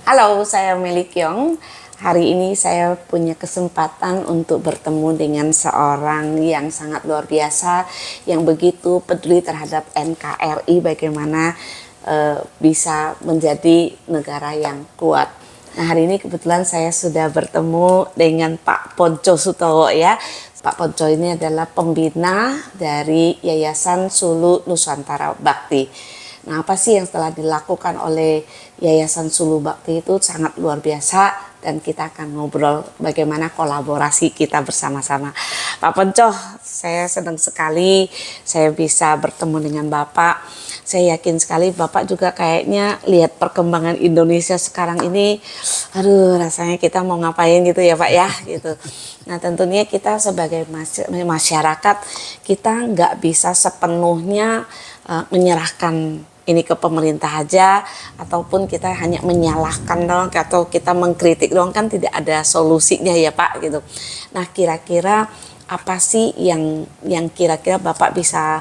Halo, saya Meli Kyong. Hari ini saya punya kesempatan untuk bertemu dengan seorang yang sangat luar biasa, yang begitu peduli terhadap NKRI, bagaimana bisa menjadi negara yang kuat. Nah, hari ini kebetulan saya sudah bertemu dengan Pak Poncjo Sutowo ya. Pak Poncjo ini adalah pembina dari Yayasan Sulu Nusantara Bakti. Nah, apa sih yang telah dilakukan oleh Yayasan Sulu Bakti itu sangat luar biasa, dan kita akan ngobrol bagaimana kolaborasi kita bersama-sama. Pak Poncjo, saya senang sekali saya bisa bertemu dengan Bapak. Saya yakin sekali Bapak juga kayaknya lihat perkembangan Indonesia sekarang ini, aduh rasanya kita mau ngapain gitu ya Pak ya gitu. Nah tentunya kita sebagai masyarakat, kita nggak bisa sepenuhnya menyerahkan ini ke pemerintah aja, ataupun kita hanya menyalahkan dong, atau kita mengkritik dong, kan tidak ada solusinya ya Pak gitu. Nah kira-kira apa sih yang kira-kira Bapak bisa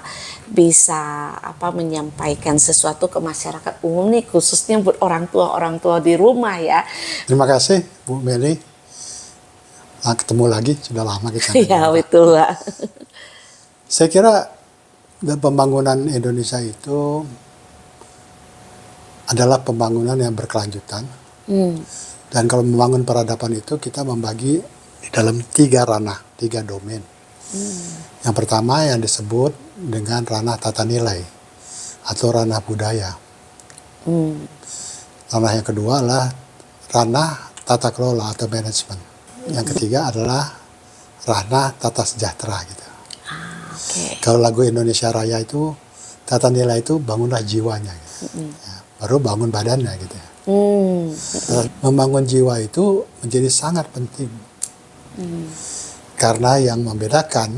apa menyampaikan sesuatu ke masyarakat umum nih, khususnya buat orang tua di rumah ya. Terima kasih Bu Meli. Nah, ketemu lagi, sudah lama kita. Iya betul Pak. Saya kira pembangunan Indonesia itu adalah pembangunan yang berkelanjutan. Dan kalau membangun peradaban itu kita membagi di dalam 3 ranah, 3 domain. Yang pertama yang disebut dengan ranah tata nilai atau ranah budaya. Ranah yang kedua adalah ranah tata kelola atau manajemen. Yang ketiga adalah ranah tata sejahtera gitu. Okay. Kalau lagu Indonesia Raya itu tata nilai itu bangunlah jiwanya, gitu. Ya, baru bangun badannya gitu. Membangun jiwa itu menjadi sangat penting. Karena yang membedakan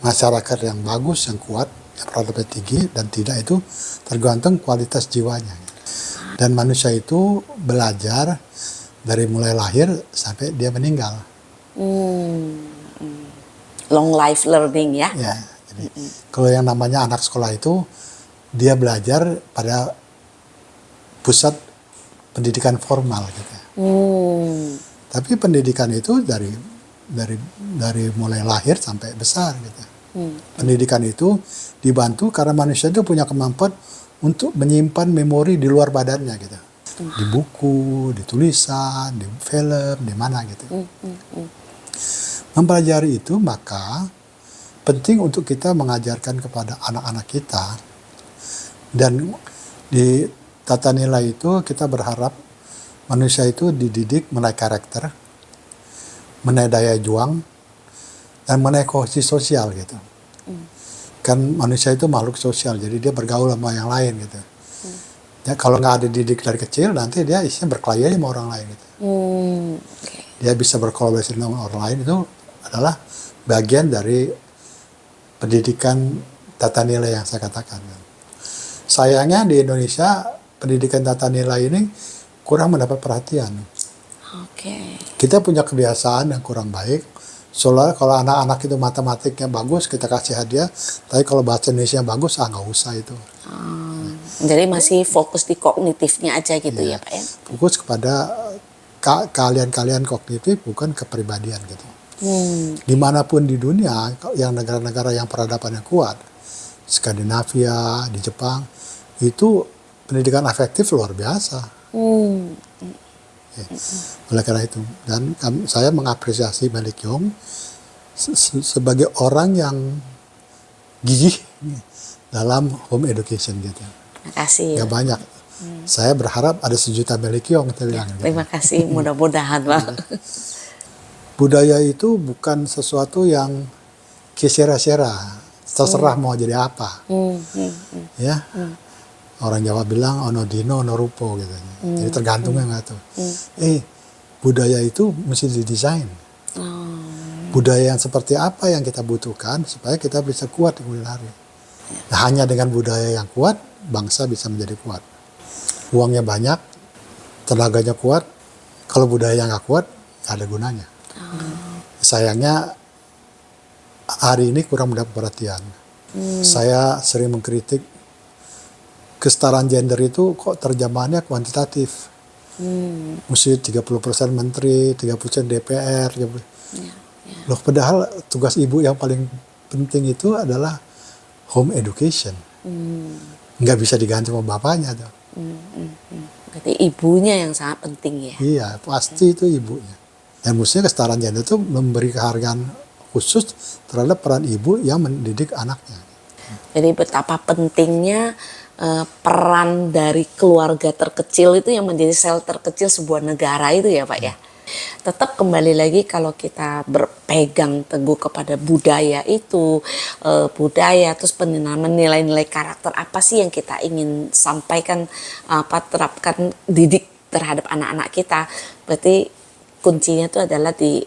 masyarakat yang bagus, yang kuat, yang peradaban tinggi dan tidak itu tergantung kualitas jiwanya. Dan manusia itu belajar dari mulai lahir sampai dia meninggal. Long life learning ya. Ya, jadi kalau yang namanya anak sekolah itu dia belajar pada pusat pendidikan formal gitu. Tapi pendidikan itu dari mulai lahir sampai besar gitu. Pendidikan itu dibantu karena manusia itu punya kemampuan untuk menyimpan memori di luar badannya gitu. Di buku, di tulisan, di film, di mana gitu. Mempelajari itu maka penting untuk kita mengajarkan kepada anak-anak kita, dan di tata nilai itu kita berharap manusia itu dididik mengenai karakter, mengenai daya juang, dan mengenai kohesi sosial gitu. Kan manusia itu makhluk sosial, jadi dia bergaul sama yang lain gitu. Ya, kalau nggak ada didik dari kecil, nanti dia isinya berkelahi sama orang lain gitu. Dia bisa berkolaborasi dengan orang lain, itu adalah bagian dari pendidikan tata nilai yang saya katakan. Sayangnya di Indonesia pendidikan tata nilai ini kurang mendapat perhatian. Kita punya kebiasaan yang kurang baik. Soalnya kalau anak-anak itu matematiknya bagus, kita kasih hadiah. Tapi kalau bahasa Indonesia bagus, nggak usah itu. Jadi masih fokus di kognitifnya aja gitu ya Pak ya. Fokus kepada keahlian-keahlian kognitif, bukan kepribadian gitu. Dimanapun di dunia, yang negara-negara yang peradabannya kuat, Skandinavia, di Jepang, itu pendidikan afektif luar biasa. Ya, oleh karena itu, dan saya mengapresiasi Meli Kyong sebagai orang yang gigih dalam home education gitu. Terima kasih. Gak banyak. Saya berharap ada 1 juta Meli Kyong. Terima kasih, mudah-mudahan Pak. Budaya itu bukan sesuatu yang kisera-sera, terserah mau jadi apa. Ya, orang Jawa bilang ono dino ono rupo gitu. Jadi tergantung yang nggak tuh. Budaya itu mesti didesain. Budaya yang seperti apa yang kita butuhkan supaya kita bisa kuat di kemudian hari. Nah, hanya dengan budaya yang kuat, bangsa bisa menjadi kuat. Uangnya banyak, tenaganya kuat. Kalau budaya nggak kuat, nggak ada gunanya. Sayangnya hari ini kurang mendapat perhatian. Saya sering mengkritik kesetaraan gender itu kok terjemahannya kuantitatif. Mesti 30% menteri, 30% DPR. 30. Loh, padahal tugas ibu yang paling penting itu adalah home education. Nggak bisa diganti sama bapaknya tuh. Berarti ibunya yang sangat penting ya. Iya, pasti itu ibunya. Dan mestinya kesetaraan gender itu memberi kehargaan khusus terhadap peran ibu yang mendidik anaknya. Jadi betapa pentingnya peran dari keluarga terkecil itu yang menjadi sel terkecil sebuah negara itu ya Pak ya. Tetap kembali lagi kalau kita berpegang teguh kepada budaya itu, budaya terus pengenalan nilai-nilai karakter apa sih yang kita ingin sampaikan, terapkan, didik terhadap anak-anak kita. Berarti kuncinya itu adalah di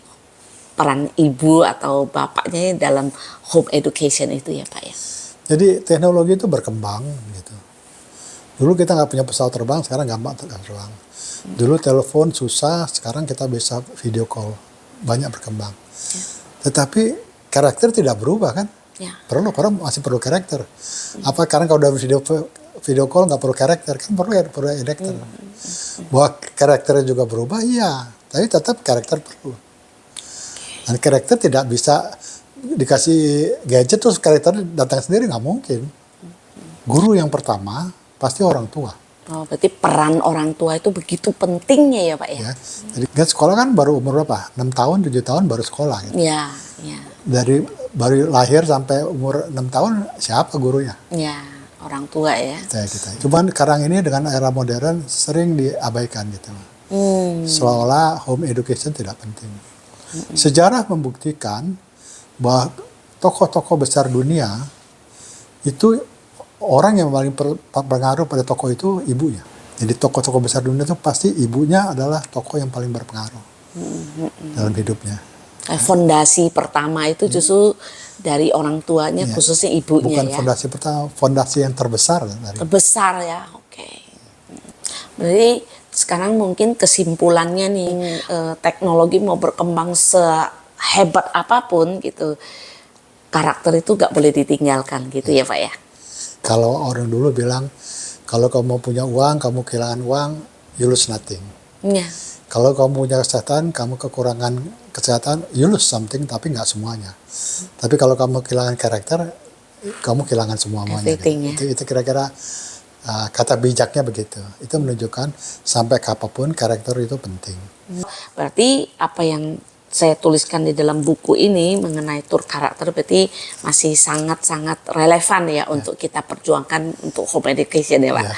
peran ibu atau bapaknya dalam home education itu ya Pak ya. Jadi teknologi itu berkembang gitu. Dulu kita nggak punya pesawat terbang, sekarang gampang terbang. Dulu telepon susah, sekarang kita bisa video call, banyak berkembang. Tetapi karakter tidak berubah kan? Ya. Perlu, orang masih perlu karakter. Apa karena kalau udah video call nggak perlu karakter, kan perlu karakter. Bahwa karakternya juga berubah, iya. Tapi tetap karakter perlu. Dan karakter tidak bisa dikasih gadget terus karakter datang sendiri, nggak mungkin. Guru yang pertama pasti orang tua. Oh, berarti peran orang tua itu begitu pentingnya ya Pak ya? Ya. Jadi kan sekolah kan baru umur berapa? 6 tahun, 7 tahun baru sekolah. Gitu. Ya, ya. Dari baru lahir sampai umur 6 tahun siapa gurunya? Ya, orang tua ya. Kita. Cuman sekarang ini dengan era modern sering diabaikan gitu. Seolah home education tidak penting. Sejarah membuktikan bahwa tokoh-tokoh besar dunia itu orang yang paling berpengaruh pada tokoh itu ibunya. Jadi tokoh-tokoh besar dunia itu pasti ibunya adalah tokoh yang paling berpengaruh dalam hidupnya. Fondasi pertama itu justru dari orang tuanya, khususnya ibunya. Bukan ya. fondasi pertama, fondasi yang terbesar dari. Terbesar ya, oke. Berarti sekarang mungkin kesimpulannya nih, teknologi mau berkembang sehebat apapun gitu, karakter itu gak boleh ditinggalkan gitu ya Pak ya. Kalau orang dulu bilang, kalau kamu punya uang, kamu kehilangan uang, you lose nothing. Ya. Kalau kamu punya kesehatan, kamu kekurangan kesehatan, you lose something, tapi nggak semuanya. Tapi kalau kamu kehilangan karakter, kamu kehilangan semuanya. Gitu. Itu kira-kira kata bijaknya begitu. Itu menunjukkan sampai kapanpun karakter itu penting. Berarti apa yang saya tuliskan di dalam buku ini mengenai tur karakter berarti masih sangat-sangat relevan ya untuk kita perjuangkan untuk home education ya Pak. Ya.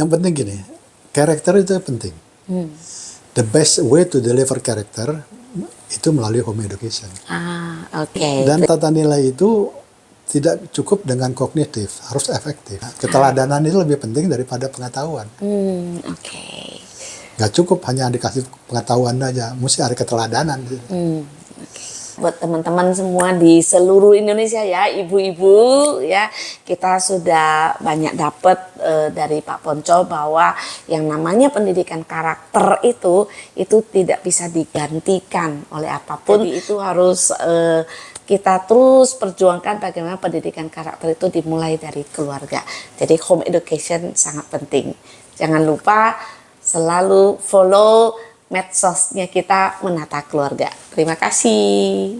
Yang penting gini, karakter itu penting. The best way to deliver karakter itu melalui home education. Oke. Dan tata nilai itu tidak cukup dengan kognitif, harus efektif. Keteladanan itu lebih penting daripada pengetahuan. Oke. Gak cukup hanya dikasih pengetahuan aja, mesti ada keteladanan. Buat teman-teman semua di seluruh Indonesia ya, ibu-ibu ya, kita sudah banyak dapat dari Pak Poncol bahwa yang namanya pendidikan karakter itu tidak bisa digantikan oleh apapun. Jadi itu harus kita terus perjuangkan bagaimana pendidikan karakter itu dimulai dari keluarga. Jadi home education sangat penting. Jangan lupa selalu follow medsosnya kita Menata Keluarga. Terima kasih.